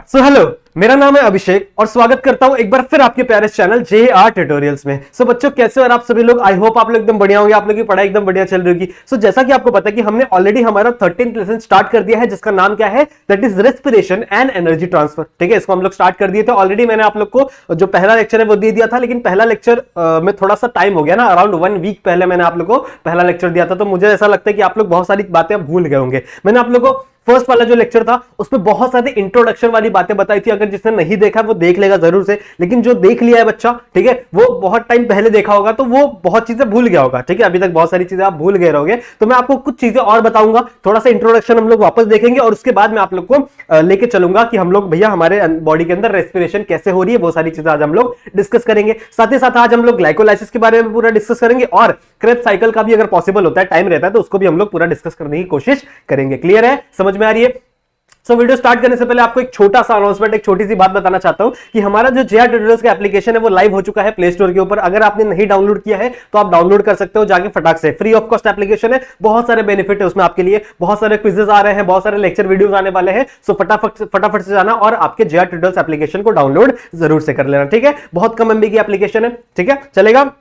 So hello, मेरा नाम है अभिषेक और स्वागत करता हूं एक बार फिर आपके प्यारे चैनल JR ट्यूटोरियल्स में। सो बच्चों कैसे हो और आप सभी लोग, आई होप आप लोग एकदम बढ़िया होंगे, आप लोग की पढ़ाई एकदम बढ़िया चल रही होगी। सो जैसा कि आपको पता है कि हमने ऑलरेडी हमारा 13th लेसन स्टार्ट कर दिया है जिसका नाम क्या है, that is respiration and energy transfer. ठीक है, इसको हम लोग स्टार्ट कर दिए थे ऑलरेडी। मैंने आप लोग को जो पहला लेक्चर है वो दे दिया था, लेकिन पहला लेक्चर में थोड़ा सा टाइम हो गया ना, अराउंड 1 वीक पहले मैंने आप लोग को पहला लेक्चर दिया था। तो मुझे ऐसा लगता है कि आप लोग बहुत सारी बातें भूल गए होंगे। मैंने आप लोग को फर्स्ट वाला जो लेक्चर था उसमें बहुत सारी इंट्रोडक्शन वाली बातें बताई थी। अगर जिसने नहीं देखा वो देख लेगा जरूर से, लेकिन जो देख लिया है बच्चा, ठीक है, वो बहुत टाइम पहले देखा होगा तो वो बहुत चीजें भूल गया होगा। ठीक है, अभी तक बहुत सारी चीजें आप भूल गए रहोगे, तो मैं आपको कुछ चीजें और बताऊंगा। थोड़ा सा इंट्रोडक्शन हम लोग वापस देखेंगे और उसके बाद मैं आप लोग को लेके चलूंगा कि हम लोग भैया हमारे बॉडी के अंदर रेस्पिरेशन कैसे हो रही है, वो सारी चीजें आज हम लोग डिस्कस करेंगे। साथ ही साथ आज हम लोग ग्लाइकोलाइसिस के बारे में पूरा डिस्कस करेंगे और क्रेब्स साइकिल का भी अगर पॉसिबल होता है, टाइम रहता है, तो उसको भी हम लोग पूरा डिस्कस करने की कोशिश करेंगे। क्लियर है, समझ में आ रही है? वीडियो स्टार्ट करने से पहले आपको एक छोटा सा अनाउंसमेंट, एक छोटी सी बात बताना चाहता हूं कि हमारा जो JR ट्यूटोरियल्स का एप्लीकेशन है वो लाइव हो चुका है प्ले स्टोर के ऊपर। अगर आपने नहीं डाउनलोड किया है तो आप डाउनलोड कर सकते हो जाके फटाक से। फ्री ऑफ कॉस्ट एप्लीकेशन है, बहुत सारे बेनिफिट है उसमें आपके लिए, बहुत सारे क्विजेस आ रहे हैं, बहुत सारे लेक्चर वीडियोस आने वाले हैं। सो फटाफट से जाना और आपके JR ट्यूटोरियल्स एप्लीकेशन को डाउनलोड जरूर से कर लेना। ठीक है, बहुत कम MB की एप्लीकेशन है। ठीक है, चलेगा।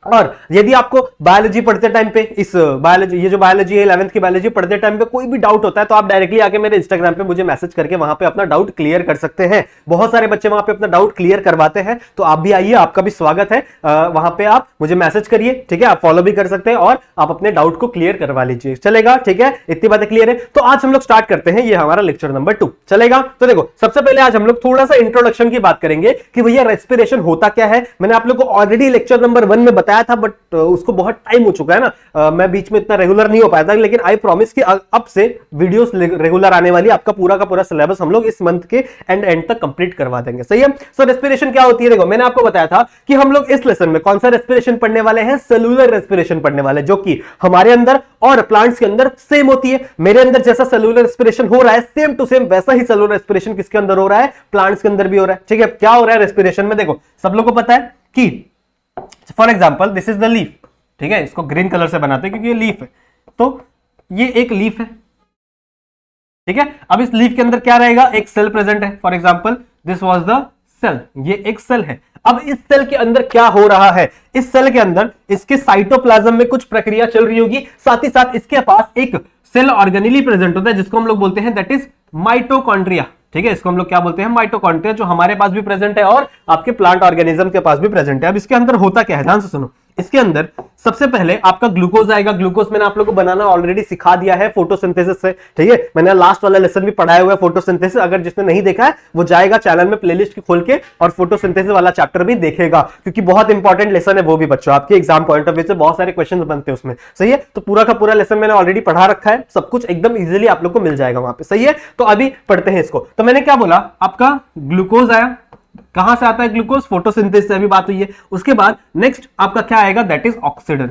और यदि आपको बायोलॉजी पढ़ते टाइम पे ये जो बायोलॉजी है 11th की बायोलॉजी पढ़ते टाइम पे कोई भी डाउट होता है तो आप डायरेक्टली आके मेरे इंस्टाग्राम पे मुझे मैसेज करके वहां पे अपना डाउट क्लियर कर सकते हैं। बहुत सारे बच्चे वहां पे अपना डाउट क्लियर करवाते हैं, तो आप भी आइए, आपका भी स्वागत है। वहां पे आप मुझे मैसेज करिए, ठीक है, आप फॉलो भी कर सकते हैं और आप अपने डाउट को क्लियर करवा लीजिए। चलेगा, ठीक है, इतनी बातें क्लियर है। तो आज हम लोग स्टार्ट करते हैं, ये हमारा लेक्चर नंबर 2 चलेगा। तो देखो, सबसे पहले आज हम लोग थोड़ा सा इंट्रोडक्शन की बात करेंगे कि भैया रेस्पिरेशन होता क्या है। मैंने आप लोग को ऑलरेडी लेक्चर नंबर 1 में बताया था, बट उसको बहुत टाइम हो चुका है ना, मैं बीच में इतना रेगुलर नहीं हो पाया था, लेकिन आई प्रॉमिस कि अब से वीडियोस रेगुलर आने वाली, आपका पूरा का पूरा सिलेबस हम लोग इस मंथ के एंड तक कंप्लीट करवा देंगे। सही है। सो रेस्पिरेशन क्या होती है, देखो मैंने आपको बताया था कि हम लोग इस लेसन में कौन सा रेस्पिरेशन पढ़ने वाले हैं, सेलुलर रेस्पिरेशन पढ़ने वाले, जो कि हमारे अंदर और प्लांट्स के अंदर सेम होती है। मेरे अंदर जैसा सेलुलर रेस्पिरेशन हो रहा है, सेम टू सेम वैसा ही सेलुलर रेस्पिरेशन किसके अंदर हो रहा है, प्लांट्स के अंदर भी हो रहा है। ठीक है, क्या हो रहा है रेस्पिरेशन में, देखो सब लोगों को पता है कि for example this is the leaf. ठीक है, इसको ग्रीन कलर से बनाते हैं क्योंकि ये लीफ है, तो ये एक लीफ है। ठीक है, अब इस लीफ के अंदर क्या रहेगा, एक सेल प्रेजेंट है। For example this was the cell, ये एक सेल है। अब इस सेल के अंदर क्या हो रहा है, इस सेल के अंदर इसके साइटोप्लाज्म में कुछ प्रक्रिया चल रही होगी, साथ ही साथ इसके पास एक सेल ऑर्गेनेली प्रेजेंट होता है जिसको हम लोग बोलते हैं दैट इज माइटोकॉन्ड्रिया। ठीक है, इसको हम लोग क्या बोलते हैं, माइटोकॉन्ड्रिया, जो हमारे पास भी प्रेजेंट है और आपके प्लांट ऑर्गेनिज्म के पास भी प्रेजेंट है। अब इसके अंदर होता क्या है, ध्यान से सुनो। इसके अंदर सबसे पहले आपका ग्लूकोज आएगा। ग्लूकोज मैंने आप लोगों को बनाना ऑलरेडी सिखा दिया है फोटोसिंथेसिस से। ठीक है, मैंने लास्ट वाला लेसन भी पढ़ाया हुआ है फोटोसिंथेसिस, अगर जिसने नहीं देखा है वो जाएगा चैनल में प्लेलिस्ट खोल के और फोटोसिंथेसिस वाला चैप्टर भी देखेगा, क्योंकि बहुत इंपॉर्टेंट लेसन है वो भी बच्चों, आपके एग्जाम पॉइंट ऑफ व्यू से बहुत सारे क्वेश्चन बनते हैं उसमें। सही है, तो पूरा का पूरा लेसन मैंने ऑलरेडी पढ़ा रखा है, सब कुछ एकदम इजिली आप लोग को मिल जाएगा वहां पे। सही है, तो अभी पढ़ते हैं इसको। तो मैंने क्या बोला, आपका ग्लूकोज आया, कहां से आता है ग्लूकोज, फोटोसिंथेसिस से अभी बात हुई है। उसके बाद नेक्स्ट आपका क्या आएगा, दैट इज ऑक्सीजन।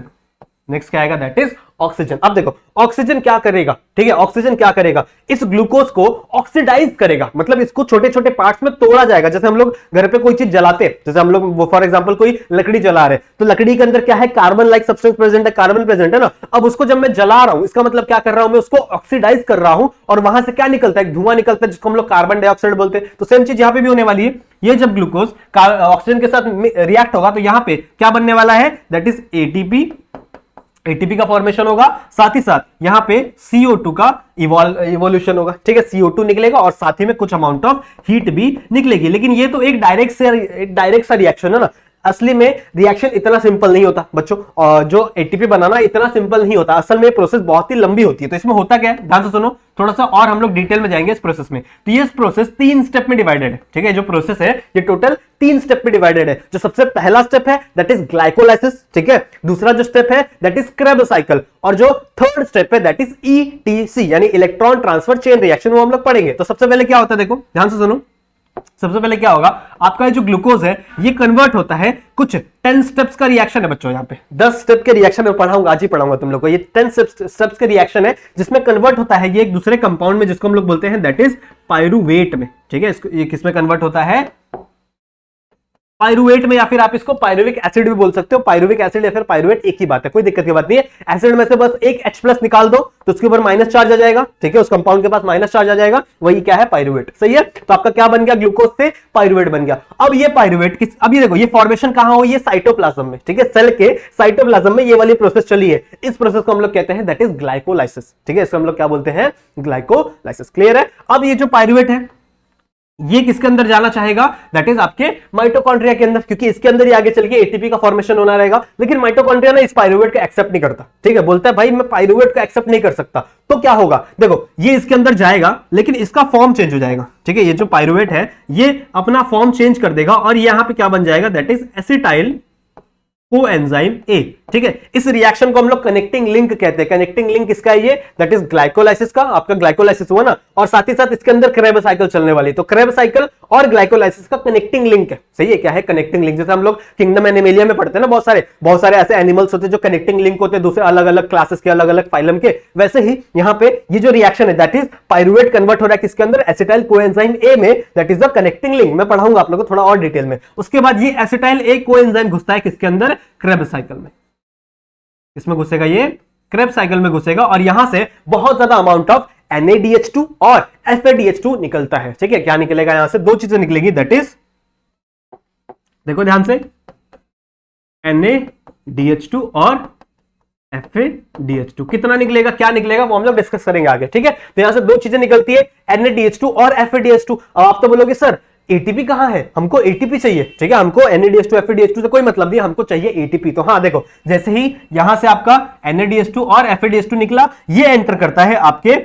नेक्स्ट क्या आएगा, दैट इज ऑक्सीजन। अब देखो ऑक्सीजन क्या करेगा, ठीक है, ऑक्सीजन क्या करेगा, इस ग्लूकोज को ऑक्सीडाइज करेगा, मतलब इसको छोटे छोटे पार्ट्स में तोड़ा जाएगा। जैसे हम लोग घर पे कोई चीज जलाते हैं, जैसे हम लोग फॉर एग्जांपल कोई लकड़ी जला रहे हैं, तो लकड़ी के अंदर क्या है, कार्बन लाइक सब्सटेंस प्रेजेंट है, कार्बन प्रेजेंट है ना। अब उसको जब मैं जला रहा हूं, इसका मतलब क्या कर रहा हूं, मैं उसको ऑक्सीडाइज कर रहा हूं और वहां से क्या निकलता है, धुआं निकलता है जिसको हम लोग कार्बन डाइऑक्साइड बोलते हैं। तो सेम चीज यहां पे भी होने वाली है। ये जब ग्लूकोज ऑक्सीजन के साथ रिएक्ट होगा तो यहां पे क्या बनने वाला है, दैट इज एटीपी का फॉर्मेशन होगा, साथ ही साथ यहां पे CO2 का इवोल्यूशन होगा। ठीक है, CO2 निकलेगा और साथ ही में कुछ अमाउंट ऑफ हीट भी निकलेगी। लेकिन ये तो एक डायरेक्ट सा रिएक्शन है ना, असली में रिएक्शन इतना सिंपल नहीं होता बच्चों, और जो ATP बनाना इतना सिंपल नहीं होता, असल में प्रोसेस बहुत ही लंबी होती है। तो इसमें होता क्या है, ध्यान से सुनो थोड़ा सा, और हम लोग डिटेल में जाएंगे इस प्रोसेस में। तो ये प्रोसेस 3 स्टेप में डिवाइडेड है। ठीक है, जो प्रोसेस है ये टोटल 3 स्टेप में डिवाइडेड है। जो सबसे पहला स्टेप है दैट इज ग्लाइकोलाइसिस। ठीक है, दूसरा जो स्टेप है दैट इज क्रेब्स साइकिल, और जो थर्ड स्टेप है दैट इज ETC यानी इलेक्ट्रॉन ट्रांसफर चेन रिएक्शन, वो हम लोग पढ़ेंगे। तो सबसे पहले क्या होता है, देखो ध्यान से सुनो, सबसे पहले क्या होगा, आपका जो ग्लूकोज है ये कन्वर्ट होता है, कुछ 10 स्टेप्स का रिएक्शन है बच्चों, यहाँ पे 10 स्टेप के रिएक्शन में पढ़ाऊंगा, आज ही पढ़ाऊंगा तुम लोग को। ये 10 स्टेप्स के रिएक्शन है जिसमें कन्वर्ट होता है ये एक दूसरे कंपाउंड में, जिसको हम लोग बोलते हैं दैट इज पायरुवेट में। ठीक है, इसको ये किसमें कन्वर्ट होता है, पायरुवेट में, या फिर आप इसको पायरुविक एसिड भी बोल सकते हो। पायरुविक एसिड या फिर पायरुवेट एक ही बात है, कोई दिक्कत की बात नहीं है। एसिड में से बस एक H+ निकाल दो तो उसके ऊपर माइनस चार्ज आ जाएगा, ठीक है, उस कंपाउंड के पास माइनस चार्ज आ जाएगा, वही क्या है, पायरुवेट। सही है, तो आपका क्या बन गया, ग्लूकोज से पायरुवेट बन गया। अब ये पायरुवेट किस, अब ये देखो ये फॉर्मेशन कहां हो, ये साइटोप्लाज्म में, ठीक है, सेल के साइटोप्लाज्म में ये वाली प्रोसेस चली है। इस प्रोसेस को हम लोग कहते हैं दैट इज ग्लाइकोलाइसिस, ठीक है, इसको हम लोग क्या बोलते हैं, ग्लाइकोलाइसिस। क्लियर है। अब ये जो पायरुवेट है ये किसके अंदर जाना चाहेगा, दैट इज आपके माइटोकॉन्ड्रिया के अंदर, क्योंकि इसके अंदर ही आगे चल के एटीपी का फॉर्मेशन होना रहेगा। लेकिन माइटोकॉन्ड्रिया ना इस पायरुवेट को एक्सेप्ट नहीं करता, ठीक है, बोलता है भाई मैं पायरुवेट को एक्सेप्ट नहीं कर सकता। तो क्या होगा, देखो ये इसके अंदर जाएगा लेकिन इसका फॉर्म चेंज हो जाएगा, ठीक है, ये जो पायरुवेट है ये अपना फॉर्म चेंज कर देगा और यहां पे क्या बन जाएगा, that is acetyl coenzyme A, ठीक है। इस रिएक्शन को हम लोग कनेक्टिंग लिंक कहते हैं। कनेक्टिंग लिंक किसका है, ये दैट इज ग्लाइकोलाइसिस का, आपका ग्लाइकोलाइसिस हुआ ना, और साथ ही साथ इसके अंदर क्रेब साइकिल चलने वाली, तो क्रेब साइकिल और ग्लाइकोलाइसिस का कनेक्टिंग लिंक है। सही है, क्या है, कनेक्टिंग लिंक। जैसे हम लोग किंगडम एनिमेलिया में पढ़ते हैं ना, बहुत सारे ऐसे एनिमल्स होते हैं जो कनेक्टिंग लिंक होते हैं दूसरे अलग अलग क्लासेस के, अलग अलग फाइलम के, वैसे ही यहां पे ये जो रिएक्शन है दैट इज पायरुवेट कन्वर्ट हो रहा है किसके अंदर, एसिटाइल कोएंजाइम ए में, that is the connecting link. मैं पढ़ाऊंगा आप लोगों को थोड़ा और डिटेल में। उसके बाद ये एसिटाइल ए कोएंजाइम घुसता है किसके अंदर, क्रेब साइकिल में। इसमें घुसेगा, ये क्रेब साइकिल में घुसेगा और यहां से बहुत ज्यादा अमाउंट ऑफ NADH2 और FADH2 निकलता है, ठीक है। क्या निकलेगा, यहां से दो चीजें निकलेगी, दैट इज, देखो ध्यान से, NADH2 और FADH2 कितना निकलेगा, क्या निकलेगा, वो हम लोग डिस्कस करेंगे आगे, ठीक है। तो यहां से दो चीजें निकलती है, NADH2 और FADH2। अब आप तो बोलोगे सर एटीपी कहां है, हमको एटीपी चाहिए, ठीक है, हमको NADH2 FADH2 से कोई मतलब नहीं, हमको चाहिए एटीपी। तो हाँ देखो, जैसे ही यहां से आपका NADH2 और FADH2 निकला, ये एंटर करता है आपके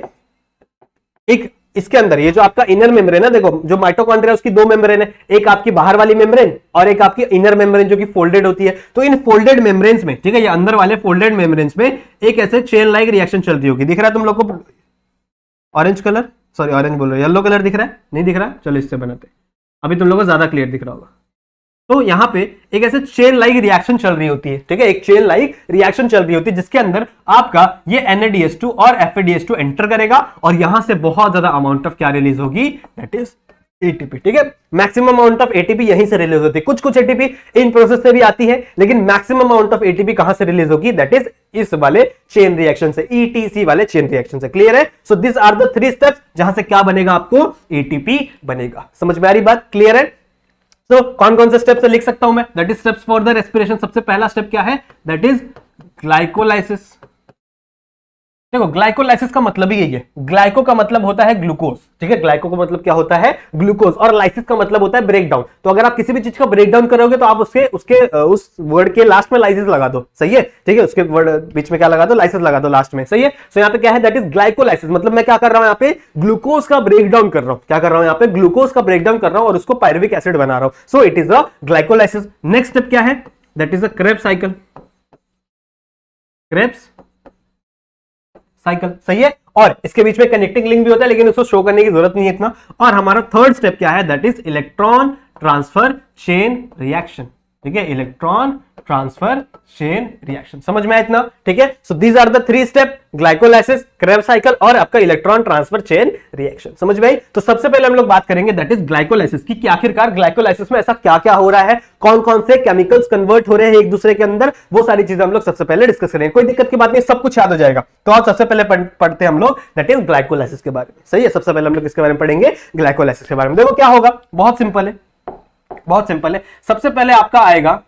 एक इसके अंदर, ये जो आपका इनर मेम्ब्रेन है, देखो जो माइटोकॉन्ड्रिया है उसकी दो मेम्ब्रेन है, एक आपकी बाहर वाली मेम्ब्रेन और एक आपकी इनर मेम्ब्रेन जो कि फोल्डेड होती है। तो इन फोल्डेड मेम्ब्रेन्स में, ठीक है, ये अंदर वाले फोल्डेड मेम्ब्रेन्स में एक ऐसे चेन लाइक रिएक्शन चल रही होगी। दिख रहा है तुम लोग को ऑरेंज कलर, सॉरी ऑरेंज बोल रहे हो, येलो कलर दिख रहा है, नहीं दिख रहा, चलो इससे बनाते हैं, अभी तुम लोगों को ज्यादा क्लियर दिख रहा होगा। तो यहां पे एक ऐसे चेन लाइक रिएक्शन चल रही होती है, ठीक है, एक चेन लाइक रिएक्शन चल रही होती है जिसके अंदर आपका ये NADH2 और FADH2 एंटर करेगा और यहां से बहुत ज्यादा अमाउंट ऑफ क्या रिलीज होगी, दैट इज एटीपी, ठीक है। मैक्सिमम अमाउंट ऑफ एटीपी यहीं से रिलीज होती है। कुछ एटीपी इन प्रोसेस से भी आती है, लेकिन मैक्सिमम अमाउंट ऑफ एटीपी कहां से रिलीज होगी, दैट इज इस वाले चेन रिएक्शन से, ETC वाले चेन रिएक्शन से। क्लियर है। So this are the 3 steps जहां से क्या बनेगा, आपको एटीपी बनेगा। समझ में आ रही बात, क्लियर है। तो कौन कौन से स्टेप से लिख सकता हूं मैं, that is steps for the respiration. सबसे पहला स्टेप क्या है, दैट इज ग्लाइकोलाइसिस। देखो ग्लाइकोलाइसिस का मतलब ही यही है, ग्लाइको का मतलब होता है ग्लूकोज, ठीक है, ग्लाइको का मतलब क्या होता है, ग्लूकोज, और लाइसिस का मतलब होता है ब्रेक डाउन। तो अगर आप किसी भी चीज का ब्रेक डाउन करोगे तो आप उस वर्ड के लास्ट में लाइसिस लगा दो, सही है, ठीक है, उसके वर्ड बीच में क्या लगा दो, लाइसिस लगा दो लास्ट में, सही है। सो यहाँ पे क्या है, दैट इज ग्लाइकोलाइसिस, मतलब मैं क्या कर रहा हूं यहाँ पे, ग्लूकोज का ब्रेक डाउन कर रहा हूं, क्या कर रहा हूं यहाँ पे, ग्लूकोज का ब्रेक डाउन कर रहा हूं और उसको पायरुविक एसिड बना रहा हूं। So it is a glycolysis. Next step क्या है, that is a Krebs cycle, Krebs cycle, सही है। और इसके बीच में कनेक्टिंग लिंक भी होता है, लेकिन उसको शो करने की जरूरत नहीं है इतना। और हमारा थर्ड स्टेप क्या है, that is electron transfer chain reaction, ठीक है, इलेक्ट्रॉन ट्रांसफर चेन रिएक्शन। समझ में आया इतना, ठीक है। So these are the 3 step, glycolysis, Krebs cycle और आपका इलेक्ट्रॉन ट्रांसफर चेन रिएक्शन। समझ में आई। तो सबसे पहले हम लोग बात करेंगे दैट इज ग्लाइकोलाइसिस की, कि आखिरकार ग्लाइकोलाइसिस में ऐसा क्या क्या हो रहा है, कौन कौन से केमिकल्स कन्वर्ट हो रहे हैं एक दूसरे के अंदर, वो सारी चीजें हम लोग सबसे पहले डिस्कस करेंगे। कोई दिक्कत की बात नहीं, सब कुछ याद हो जाएगा। तो आज सबसे पहले पढ़ते हैं हम लोग दैट इज ग्लाइकोलाइसिस के बारे में, सही है। सबसे पहले हम लोग इसके बारे में पढ़ेंगे, ग्लाइकोलाइसिस के बारे में। देखो क्या होगा, बहुत सिंपल है, बहुत सिंपल है। सबसे पहले आपका आएगा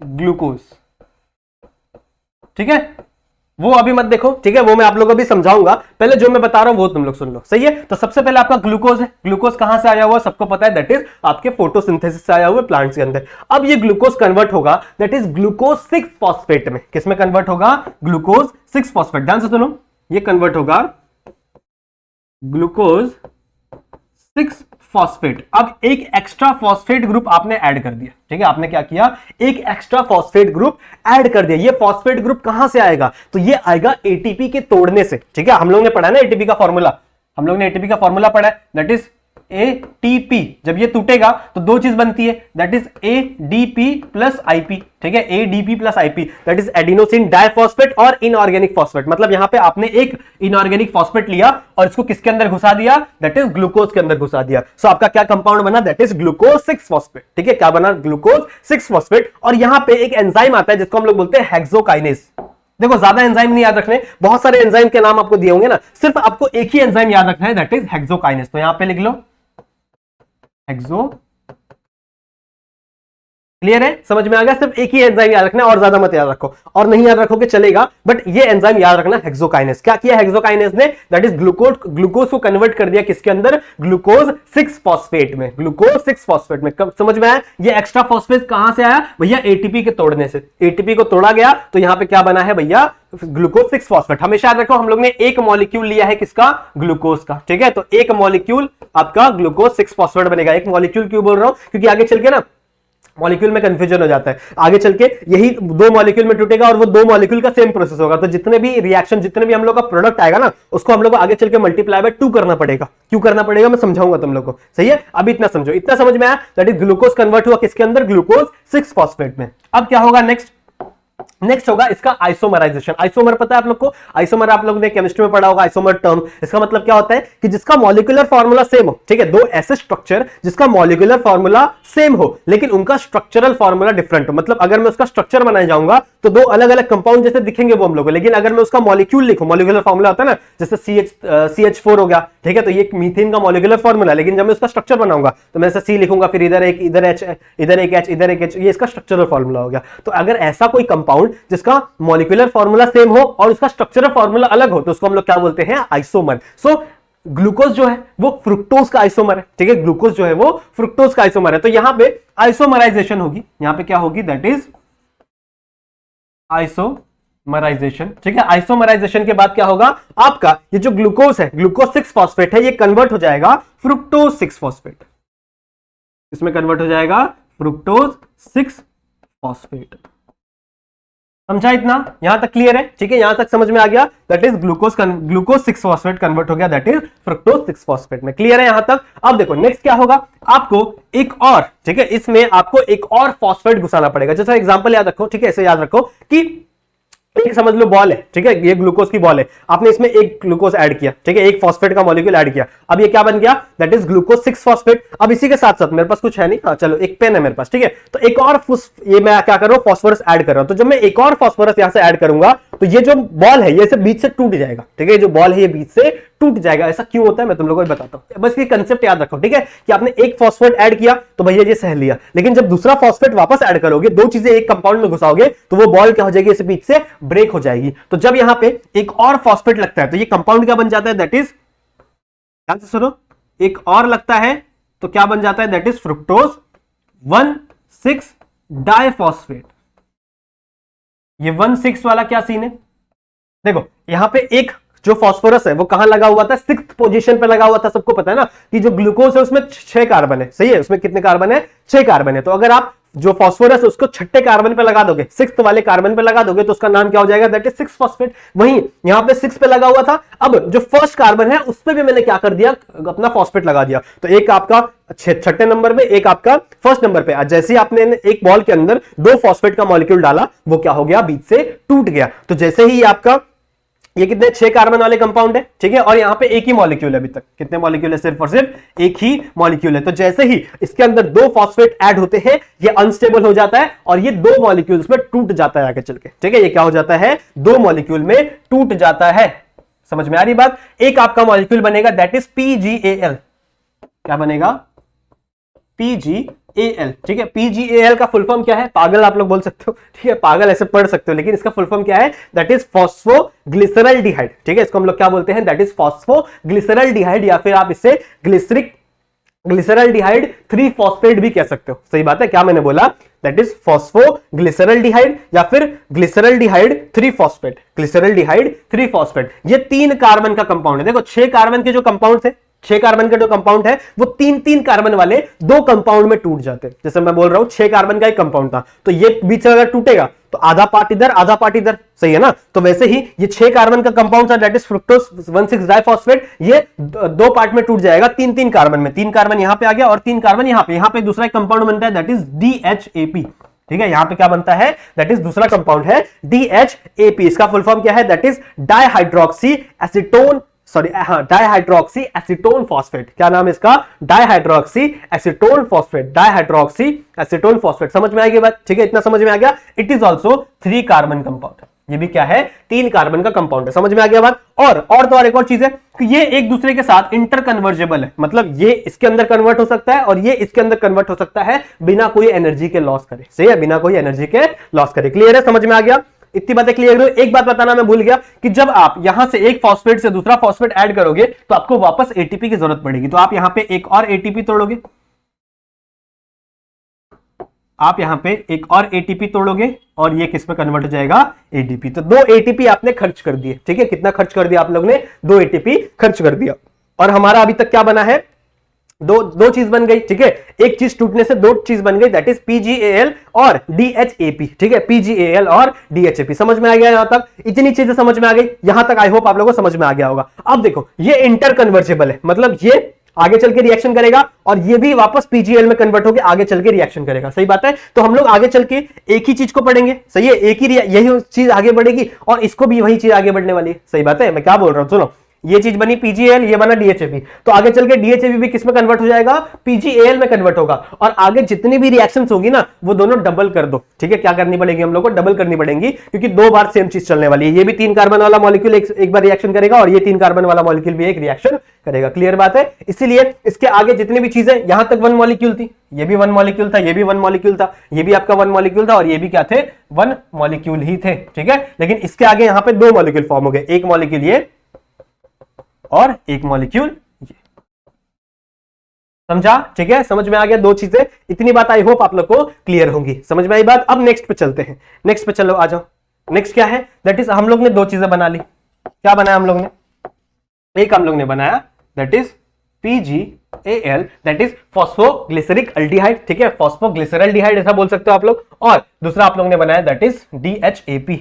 ग्लूकोज, ठीक है, वो अभी मत देखो, ठीक है, वो मैं आप लोगों को भी समझाऊंगा, पहले जो मैं बता रहा हूं वो तुम लोग सुन लो, सही है। तो सबसे पहले आपका ग्लूकोज है। ग्लूकोज कहां से आया हुआ सबको पता है, दैट इज आपके फोटोसिंथेसिस से आया हुआ प्लांट्स के अंदर। अब ये ग्लूकोज कन्वर्ट होगा दैट इज ग्लूकोज 6 फॉस्फेट में। किसमें कन्वर्ट होगा, ग्लूकोज 6 फॉस्फेट। ध्यान से सुनो, ये कन्वर्ट होगा ग्लूकोज 6 फॉस्फेट। अब एक एक्स्ट्रा फॉस्फेट ग्रुप आपने ऐड कर दिया, ठीक है, आपने क्या किया, एक एक्स्ट्रा फॉस्फेट ग्रुप ऐड कर दिया। ये फॉस्फेट ग्रुप कहां से आएगा, तो ये आएगा एटीपी के तोड़ने से, ठीक है। हम लोग ने पढ़ा ना एटीपी का फॉर्मूला, हम लोग ने एटीपी का फॉर्मूला पढ़ा है, दैट इज ATP, जब ये टूटेगा तो दो चीज बनती है, that is ADP plus IP, ठीक है, ADP plus IP, that is adenosine diphosphate और इनऑर्गेनिक फॉस्फेट। मतलब यहां पे आपने एक इनऑर्गेनिक फॉस्फेट लिया और इसको किसके अंदर घुसा दिया, दैट इज ग्लूकोज के अंदर घुसा दिया। सो आपका क्या कंपाउंड बना, दैट इज ग्लूकोज 6 फॉस्फेट, ठीक है, क्या बना, ग्लूकोज 6 फॉस्फेट। और यहां पे एक एंजाइम आता है जिसको हम लोग बोलते हैं हेक्सोकाइनेज। देखो ज्यादा एंजाइम नहीं याद रखने, बहुत सारे एंजाइम के नाम आपको दिए होंगे ना, सिर्फ आपको एक ही एंजाइम याद रखना है, दैट इज हेक्सोकाइनेज। तो यहां पे लिख लो हेक्सो, क्लियर है, समझ में आ गया, सिर्फ एक ही एंजाइम याद रखना है और ज्यादा मत याद रखो, और नहीं याद रखोगे चलेगा, बट ये एंजाइम याद रखना, हेक्सोकाइनेज। क्या किया हेक्सोकाइनेज ने, दैट इज ग्लूकोज को कन्वर्ट कर दिया किसके अंदर, ग्लूकोज 6 फॉस्फेट में, ग्लूकोज 6 फॉस्फेट में। कब समझ में आया, ये एक्स्ट्रा फॉस्फेट कहां से आया भैया, एटीपी के तोड़ने से, एटीपी को तोड़ा गया तो यहां पे क्या बना है भैया, ग्लूकोज 6 फॉस्फेट। हमेशा याद रखो हम लोग ने एक मॉलिक्यूल लिया है किसका, ग्लूकोज का, ठीक है, तो एक मॉलिक्यूल आपका ग्लूकोज 6 फॉस्फेट बनेगा। एक मॉलिक्यूल क्यों बोल रहा हूं, क्योंकि आगे चल के ना मॉलिक्यूल में कंफ्यूजन हो जाता है, आगे चल के यही दो मॉलिक्यूल में टूटेगा और वो दो मॉलिक्यूल का सेम प्रोसेस होगा, तो जितने भी रिएक्शन, जितने भी हम लोग का प्रोडक्ट आएगा ना, उसको हम लोग को आगे चल के मल्टीप्लाई बाय 2 करना पड़ेगा। क्यों करना पड़ेगा मैं समझाऊंगा तुम लोग को, सही है, अभी इतना समझो, इतना समझ में आया, दैट इज ग्लूकोज कन्वर्ट हुआ किसके अंदर, ग्लूकोज 6 फॉस्फेट में। अब क्या होगा नेक्स्ट होगा इसका आइसोमराइजेशन। आइसोमर पता है आप लोग को, आइसोमर आप लोगों ने केमिस्ट्री में पढ़ा होगा, आइसोमर टर्म। इसका मतलब क्या होता है कि जिसका मॉलिक्यूलर फार्मूला सेम हो, ठीक है, दो ऐसे स्ट्रक्चर जिसका मॉलिक्यूलर फार्मूला सेम हो लेकिन उनका स्ट्रक्चरल फार्मूला डिफरेंट हो। मतलब अगर मैं उसका स्ट्रक्चर बनाने जाऊंगा तो दो अलग अलग कंपाउंड जैसे दिखेंगे वो हम लोग को, लेकिन अगर मैं उसका मॉलिक्यूल लिखूं, मॉलिक्यूलर फार्मूला होता है ना, जैसे CH4 हो गया, ठीक है, तो ये मीथेन का मॉलिक्यूलर फार्मूला, लेकिन जब मैं उसका स्ट्रक्चर बनाऊंगा तो मैं ऐसे C लिखूंगा, फिर इधर एक, इधर H, इधर एक H, इधर एक H, ये इसका स्ट्रक्चरल फार्मूला हो गया। तो अगर ऐसा कोई कंपाउंड जिसका मॉलिक्यूलर फार्मूला सेम हो और उसका स्ट्रक्चरल फार्मूला अलग हो तो उसको हम लोग क्या बोलते हैं, आइसोमर। सो ग्लूकोज जो है वो फ्रुक्टोज का आइसोमर है, ठीक है, ग्लूकोज जो है वो फ्रुक्टोज का आइसोमर है। तो यहां पे आइसोमराइजेशन होगी, यहां पे क्या होगी, दैट इज आइसोमराइजेशन, ठीक है। आइसोमराइजेशन के बाद क्या होगा, आपका ये जो ग्लूकोज है, ग्लूकोज 6 फॉस्फेट है, ये कन्वर्ट हो जाएगा फ्रुक्टोज 6 फॉस्फेट, इसमें कन्वर्ट हो जाएगा फ्रुक्टोज 6 फॉस्फेट। समझा इतना, यहां तक क्लियर है, ठीक है, यहां तक समझ में आ गया, that is glucose 6 phosphate convert हो गया, दैट इज फ्रुक्टोज 6 फॉस्फेट में। क्लियर है यहां तक। अब देखो नेक्स्ट क्या होगा, आपको एक और, ठीक है, इसमें आपको एक और फॉस्फेट घुसाना पड़ेगा। जैसा एग्जांपल याद रखो, ठीक है, ऐसे याद रखो कि एक समझ लो बॉल है, ठीक है, ये ग्लूकोज की बॉल है, आपने इसमें एक ग्लूकोज ऐड किया, ठीक है, एक फॉस्फेट का मॉलिक्यूल ऐड किया, अब ये क्या बन गया, दैट इज ग्लूकोज 6 फॉस्फेट। अब इसी के साथ साथ मेरे पास कुछ है नहीं, हाँ चलो एक पेन है मेरे पास, ठीक है, तो एक और ये मैं क्या कर रहा हूं, फॉस्फोरस ऐड कर रहा हूं। तो जब मैं एक और फॉस्फोरस यहां से ऐड करूंगा तो ये जो बॉल है ये से बीच से टूट जाएगा, ठीक है, जो बॉल है ये बीच से टूट जाएगा। ऐसा क्यों होता है मैं तुम लोगों को बताता हूं, बस ये कंसेप्ट याद रखो, ठीक है, कि आपने एक फॉस्फेट ऐड किया तो भैया ये सह लिया, लेकिन जब दूसरा फॉस्फेट वापस ऐड करोगे, दो चीजें एक कंपाउंड में घुसाओगे तो वो बॉल क्या हो जाएगी, इसे बीच से ब्रेक हो जाएगी। तो जब यहां पे एक और फॉस्फेट लगता है तो ये कंपाउंड क्या बन जाता है, दैट इज, ध्यान से सुनो, एक और लगता है तो क्या बन जाता है, दैट इज फ्रुक्टोज 1,6 डाइफॉस्फेट। ये 1,6 वाला क्या सीन है, देखो यहां पे एक जो फास्फोरस है वो कहां लगा हुआ था, 6th पोजीशन पे लगा हुआ था। सबको पता है ना कि जो ग्लूकोज है उसमें 6 कार्बन है, सही है, उसमें कितने कार्बन है, 6 कार्बन है। तो अगर आप जो फास्फोरस है उसको 6ठे कार्बन पे लगा दोगे, 6th वाले कार्बन पे लगा दोगे तो उसका नाम क्या हो जाएगा, दैट इज 6 फॉस्फेट। वहीं यहां पे 6 पे लगा हुआ था, अब जो फर्स्ट कार्बन है उस पे भी मैंने क्या कर दिया, अपना फॉस्फेट लगा दिया। तो एक आपका 6ठे नंबर पे, एक आपका फर्स्ट नंबर पे। जैसे ही आपने एक बॉल के अंदर 2 फॉस्फेट का मॉलिक्यूल डाला वो क्या हो गया, बीच से टूट गया। तो जैसे ही आपका ये कितने 6 कार्बन वाले कंपाउंड है, ठीक है, और यहां पे एक ही मॉलिक्यूल है, अभी तक कितने मॉलिक्यूल है, सिर्फ और सिर्फ एक ही मॉलिक्यूल है। तो जैसे ही इसके अंदर 2 फॉस्फेट ऐड होते हैं ये अनस्टेबल हो जाता है और ये 2 मॉलिक्यूल्स में टूट जाता है आगे चल के, ठीक है, ये क्या हो जाता है, 2 मॉलिक्यूल में टूट जाता है। समझ में आ रही बात। एक आपका मॉलिक्यूल बनेगा दैट इज PgAl, क्या बनेगा, PgAl, ठीक है। PgAl का फुल फॉर्म क्या है, पागल आप लोग बोल सकते हो, ठीक है, पागल ऐसे पढ़ सकते हो, लेकिन इसका फुल फॉर्म क्या है, दैट इज फॉस्फोग्लिसरल्डिहाइड, ठीक है, इसको हम लोग क्या बोलते हैं, दैट इज फॉस्फोग्लिसरल्डिहाइड, या फिर आप इसे ग्लिसरल्डिहाइड 3 फॉस्फेट भी कह सकते हो। सही बात है, क्या मैंने बोला, दैट इज फॉस्फोग्लिसरल्डिहाइड या फिर ग्लिसरल्डिहाइड 3 फॉस्फेट, ग्लिसरल्डिहाइड 3 फॉस्फेट। ये 3 कार्बन का कंपाउंड है। देखो 6 कार्बन के जो कंपाउंड थे, 6 कार्बन के जो कंपाउंड है वो 3-3 कार्बन वाले 2 कंपाउंड में टूट जाते हैं। जैसे मैं बोल रहा हूं 6 कार्बन का एक कंपाउंड था, तो ये बीच से अगर टूटेगा तो आधा पार्ट इधर आधा पार्ट इधर, सही है ना। तो वैसे ही ये 6 कार्बन का कंपाउंड था दैट इज फ्रुक्टोज 1,6 डाइफॉस्फेट, ये 2 पार्ट में टूट जाएगा 3-3 कार्बन में। 3 कार्बन यहां पे आ गया और 3 कार्बन यहां पे दूसरा कंपाउंड बनता है दैट इज DHAP। ठीक है, यहां पे क्या बनता है दैट इज दूसरा कंपाउंड है DHAP। इसका फुल फॉर्म क्या है that is dihydroxy acetone, sorry हाँ, डाइहाइड्रोक्सी एसीटोन फॉस्फेट। क्या नाम है इसका? Dihydroxy acetone phosphate, dihydroxy acetone phosphate. समझ में आएगी बात? ठीक है, इतना समझ में आ गया। It is also 3 carbon compound, ये भी क्या है 3 कार्बन का कंपाउंड है। समझ में आ गया बात? और एक और चीज है कि ये एक दूसरे के साथ इंटर कन्वर्जेबल है, मतलब ये इसके अंदर कन्वर्ट हो सकता है और ये इसके अंदर कन्वर्ट हो सकता है बिना कोई एनर्जी के लॉस करे। सही है, बिना कोई एनर्जी के लॉस करे। क्लियर है? समझ में आ गया? इतनी बातें क्लियर करो। एक बात बताना मैं भूल गया कि जब आप यहां से एक फॉस्फेट से दूसरा फॉस्फेट ऐड करोगे तो आपको वापस एटीपी की जरूरत पड़ेगी। तो आप यहां पे एक और एटीपी तोड़ोगे, आप यहां पे एक और एटीपी तोड़ोगे और ये किस में कन्वर्ट हो जाएगा? एटीपी। तो 2 एटीपी आपने खर्च कर दिए। ठीक है, कितना खर्च कर दिया आप लोग ने? 2 एटीपी खर्च कर दिया। और हमारा अभी तक क्या बना है? दो चीज बन गई। ठीक है, एक चीज टूटने से 2 चीज बन गई दैट इज PgAl और DHAP। ठीक है, PgAl और DHAP। समझ में आ गया यहां तक? इतनी चीजें समझ में आ गई यहां तक। आई होप आप लोगों को समझ में आ गया होगा। अब देखो ये इंटर कन्वर्जेबल है, मतलब ये आगे चल के रिएक्शन करेगा और ये भी वापस PgAl में कन्वर्ट होकर आगे चल के रिएक्शन करेगा। सही बात है? तो हम लोग आगे चल के एक ही चीज को पढ़ेंगे। सही है, एक ही यही चीज आगे बढ़ेगी और इसको भी वही चीज आगे बढ़ने वाली है। सही बात है? मैं क्या बोल रहा हूं सुनो, ये चीज बनी PgAl, ये बना DHAP, तो आगे चल के DHAP भी किस में कन्वर्ट हो जाएगा? PgAl में कन्वर्ट होगा। और आगे जितनी भी रिएक्शंस होगी ना वो दोनों डबल कर दो। ठीक है, क्या करनी पड़ेगी हम लोग को? डबल करनी पड़ेगी, क्योंकि 2 बार सेम चीज चलने वाली है। ये भी 3 कार्बन वाला मॉलिक्यूल एक बार रिएक्शन करेगा और ये 3 कार्बन वाला मॉलिक्यूल भी एक रिएक्शन करेगा। क्लियर बात है? इसीलिए इसके आगे जितनी भी चीजें, यहां तक 1 मॉलिक्यूल थी, ये भी 1 मॉलिक्यूल था, ये भी 1 मॉलिक्यूल था, ये भी आपका 1 मॉलिक्यूल था और ये भी क्या थे? 1 मॉलिक्यूल ही थे। ठीक है, लेकिन इसके आगे यहां पे 2 मॉलिक्यूल फॉर्म हो गए, एक मॉलिक्यूल ये और एक मॉलिक्यूल ये। समझा? ठीक है, समझ में आ गया 2 चीजें। इतनी बात आई होप आप लोग को क्लियर होंगी। समझ में आई बात? अब नेक्स्ट पे चलते हैं। नेक्स्ट पे चलो, आ जाओ। नेक्स्ट क्या है दैट इज हम लोग ने 2 चीजें बना ली। क्या बनाया हम लोग ने? एक हम लोग ने बनाया that is PgAl, that is phosphoglyceric aldehyde. ठीक है, फॉस्फोग्लिसरल्डिहाइड ऐसा बोल सकते हो आप लोग। और दूसरा आप लोग ने बनाया दैट इज DHAP।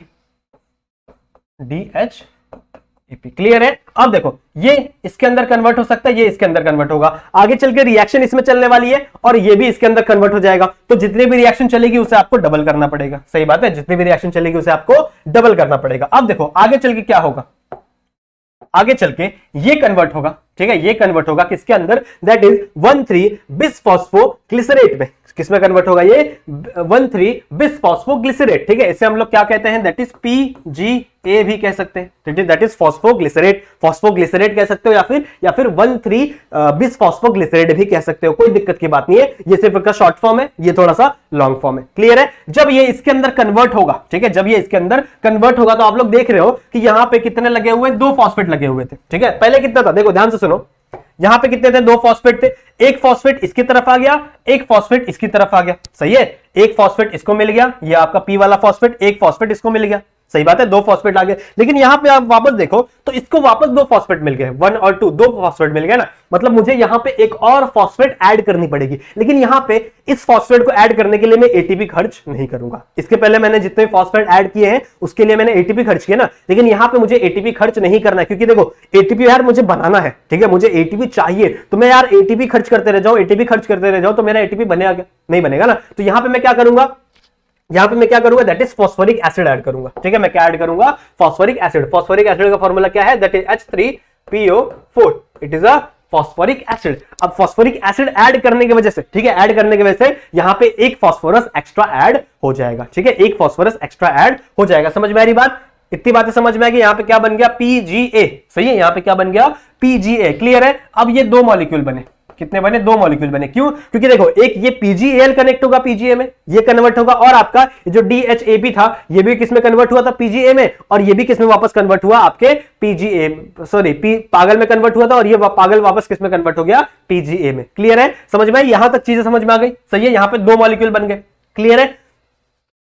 क्लियर है? अब देखो ये इसके अंदर कन्वर्ट हो सकता है, ये इसके अंदर कन्वर्ट होगा, आगे चल के रिएक्शन इसमें चलने वाली है और ये भी इसके अंदर कन्वर्ट हो जाएगा। तो जितनी भी रिएक्शन चलेगी उसे आपको डबल करना पड़ेगा। सही बात है, जितनी भी रिएक्शन चलेगी उसे आपको डबल करना पड़ेगा। अब देखो आगे चल के क्या होगा? आगे चल के ये कन्वर्ट होगा। ठीक है, ये कन्वर्ट होगा किसके अंदर? दैट इज 1,3 बिसफॉस्फोग्लिसरेट में। किसमें कन्वर्ट होगा ये? 1,3 बिसफॉस्फोग्लिसरेट। ठीक है, इसे हम लोग क्या कहते हैं? दैट इज PgA भी कह सकते हैं। ठीक है, दैट इज फॉस्फोग्लिसरेट, फॉस्फोग्लिसरेट कह सकते हो या फिर 1,3 बिसफॉस्फोग्लिसरेट भी कह सकते हो। कोई दिक्कत की बात नहीं है, ये सिर्फ इसका शॉर्ट फॉर्म है, ये थोड़ा सा लॉन्ग फॉर्म है। क्लियर है? जब ये इसके अंदर कन्वर्ट होगा, ठीक है, जब ये इसके अंदर कन्वर्ट होगा तो आप लोग देख रहे हो कि यहां पे कितने लगे हुए? 2 फॉस्फेट लगे हुए थे। ठीक है, पहले कितना था? देखो ध्यान से सुनो, यहां पे कितने थे? 2 फॉस्फेट थे। एक फॉस्फेट इसकी तरफ आ गया, एक फॉस्फेट इसकी तरफ आ गया। सही है, एक फॉस्फेट इसको मिल गया, ये आपका P वाला फॉस्फेट, एक फॉस्फेट इसको मिल गया। सही बात है, 2 फॉस्फेट आ गए। लेकिन यहां पे आप वापस देखो तो इसको वापस 2 फॉस्फेट मिल गए, 1 और 2, 2 फॉस्फेट मिल गए ना। मतलब मुझे यहां पे एक और फॉस्फेट ऐड करनी पड़ेगी। लेकिन यहां पे इस फॉस्फेट को ऐड करने के लिए मैं एटीपी खर्च नहीं करूंगा। इसके पहले मैंने जितने फॉस्फेट ऐड किए हैं उसके लिए मैंने एटीपी खर्च किया ना, लेकिन यहां पे मुझे एटीपी खर्च नहीं करना है, क्योंकि देखो एटीपी यार मुझे बनाना है। ठीक है, मुझे एटीपी चाहिए, तो मैं यार एटीपी खर्च करते रह जाऊं, एटीपी खर्च करते रह जाऊं तो मेरा एटीपी बनेगा क्या? नहीं बनेगा ना। तो यहां पे मैं क्या करूंगा? यहां पे मैं क्या करूंगा? That is phosphoric acid add करूंगा। ठीक है, मैं क्या ऐड करूंगा? Phosphoric acid. फॉस्फोरिक एसिड का फॉर्मूला क्या है? That is H3PO4। It is a phosphoric acid. अब फॉस्फोरिक एसिड ऐड करने की वजह से, ठीक है, ऐड करने की वजह से यहां पे एक फॉस्फोरस एक्स्ट्रा ऐड हो जाएगा। ठीक है, एक फॉस्फोरस एक्स्ट्रा ऐड हो जाएगा। समझ में आ रही बात? इतनी बातें समझ में आ गई। यहां पे क्या बन गया? PgA। सही है, यहां पे क्या बन गया? PgA। क्लियर है? अब ये 2 मॉलिक्यूल बने। कितने बने? 2 मॉलिक्यूल बने। क्यों? क्योंकि देखो एक ये PgAl कनेक्ट होगा PgA में, ये कन्वर्ट होगा, और आपका जो DHAP था ये भी किसमें कन्वर्ट हुआ था? PgA में, और ये भी किसमें वापस कन्वर्ट हुआ? आपके पागल में कन्वर्ट हुआ था, और ये पागल वापस किसमें कन्वर्ट हो गया? PgA में। क्लियर है? समझ में आई? यहां तक चीजें समझ में आ गई। सही है, यहां पे 2 मॉलिक्यूल बन गए। क्लियर है?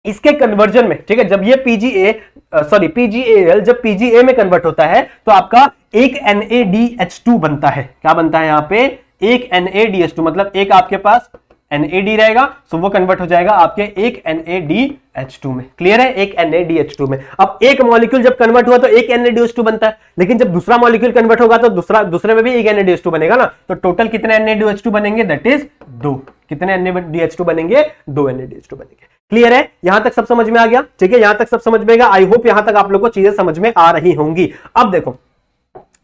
इसके कन्वर्जन में, ठीक है, जब ये PgA सॉरी PgAl जब PGA में कन्वर्ट होता है तो आपका एक NaDH2 बनता है। क्या बनता है यहां पे? एक NaDH2, मतलब एक आपके पास NAD रहेगा, सो वो कन्वर्ट हो जाएगा आपके एक NaDH2 में। क्लियर है? एक NaDH2 में। अब एक मॉलिक्यूल जब कन्वर्ट हुआ तो एक NaDH2 बनता है, लेकिन जब दूसरा मॉलिक्यूल कन्वर्ट होगा तो दूसरे में भी एक NaDH2 बनेगा ना, तो टोटल कितने NaDH2 बनेंगे? That is 2। कितने NaDH2 बनेंगे? 2 NaDH2 बनेंगे। क्लियर है? यहां तक सब समझ में आ गया? ठीक है, यहां तक सब समझ में आएगा। आई होप यहां तक आप लोग को चीजें समझ में आ रही होंगी। अब देखो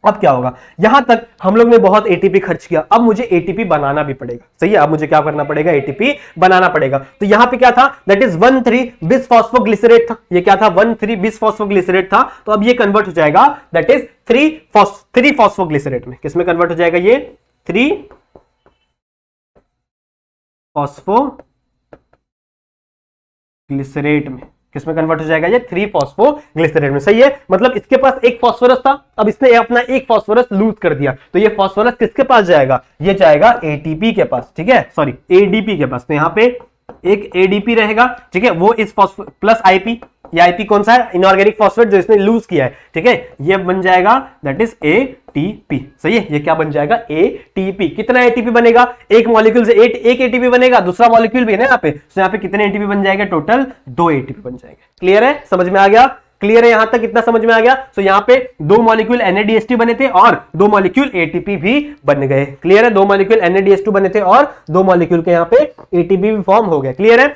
अब क्या होगा, यहां तक हम लोग ने बहुत एटीपी खर्च किया, अब मुझे एटीपी बनाना भी पड़ेगा। सही है, अब मुझे क्या करना पड़ेगा? एटीपी बनाना पड़ेगा। तो यहां पे क्या था? दैट इज 1,3 बिसफॉस्फोग्लिसरेट था। ये क्या था? 1,3 बिसफॉस्फोग्लिसरेट था। तो अब ये कन्वर्ट हो जाएगा दैट इज 3 फॉस्फोग्लिसरेट में। किसमें कन्वर्ट हो जाएगा? ये 3 फॉस्फोग्लिसरेट में। किसमें कन्वर्ट हो जाएगा? ये 3 फॉस्फोग्लिसरेट में। सही है, मतलब इसके पास एक फॉस्फोरस था, अब इसने अपना एक फॉस्फोरस लूज कर दिया, तो ये फॉस्फोरस किसके पास जाएगा? ये जाएगा एटीपी के पास। ठीक है, सॉरी एडीपी के पास। तो यहां पे एक एडीपी रहेगा, ठीक है, वो इस प्लस आईपी, ये आईपी कौन सा है? इनऑर्गेनिक फॉस्फेट जो इसने लूज किया है। ठीक है, ये बन जाएगा दैट इज एटीपी। सही है, ये क्या बन जाएगा? एटीपी। कितना एटीपी बनेगा? एक मॉलिक्यूल से एक एटीपी बनेगा, दूसरा मॉलिक्यूल भी है ना यहाँ पे, तो यहाँ पे कितने एटीपी बन जाएंगे? टोटल 2 एटीपी बन जाएंगे। क्लियर है? समझ में आ गया? क्लियर है यहां तक? कितना समझ में आ गया? तो यहां पे 2 मॉलिक्यूल NADH2 बने थे और 2 मॉलिक्यूल ATP भी बन गए। क्लियर है? 2 मॉलिक्यूल NADH2 बने थे और 2 मॉलिक्यूल के यहां पे ATP भी फॉर्म हो गए। क्लियर है?